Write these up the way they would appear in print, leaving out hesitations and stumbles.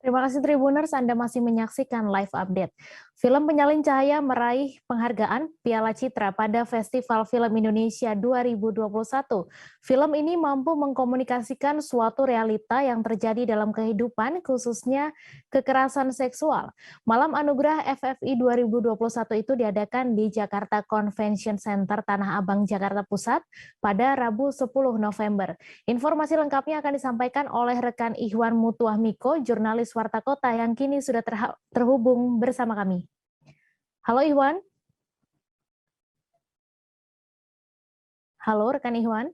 Terima kasih Tribuners, Anda masih menyaksikan live update. Film Penyalin Cahaya meraih penghargaan Piala Citra pada Festival Film Indonesia 2021. Film ini mampu mengkomunikasikan suatu realita yang terjadi dalam kehidupan, khususnya kekerasan seksual. Malam Anugerah FFI 2021 itu diadakan di Jakarta Convention Center Tanah Abang, Jakarta Pusat pada Rabu 10 November. Informasi lengkapnya akan disampaikan oleh rekan Ihwan Mutuah Miko, jurnalis Warta Kota yang kini sudah terhubung bersama kami. Halo Ihwan. Halo rekan Ihwan.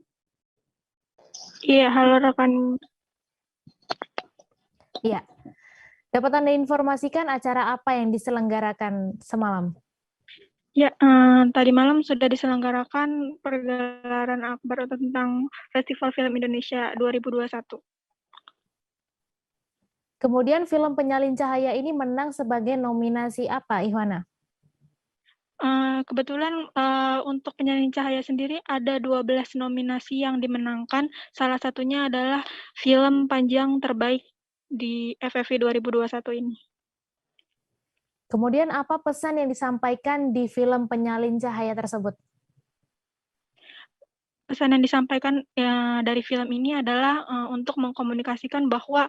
Iya, halo rekan. Iya. Dapat Anda informasikan acara apa yang diselenggarakan semalam? Ya, tadi malam sudah diselenggarakan pergelaran akbar tentang Festival Film Indonesia 2021. Kemudian film Penyalin Cahaya ini menang sebagai nominasi apa, Ihwana? Kebetulan untuk Penyalin Cahaya sendiri ada 12 nominasi yang dimenangkan. Salah satunya adalah film panjang terbaik di FFI 2021 ini. Kemudian apa pesan yang disampaikan di film Penyalin Cahaya tersebut? Pesan yang disampaikan dari film ini adalah untuk mengkomunikasikan bahwa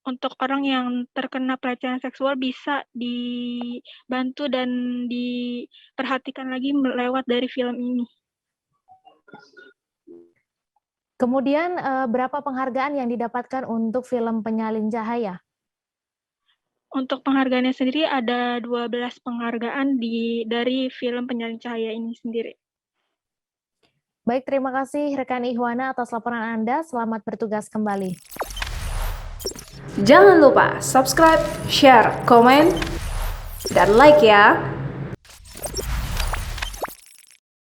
untuk orang yang terkena pelecehan seksual bisa dibantu dan diperhatikan lagi lewat dari film ini. Kemudian berapa penghargaan yang didapatkan untuk film Penyalin Cahaya? Untuk penghargaannya sendiri ada 12 penghargaan dari film Penyalin Cahaya ini sendiri. Baik, terima kasih rekan Ihwana atas laporan Anda. Selamat bertugas kembali. Jangan lupa subscribe, share, komen, dan like ya.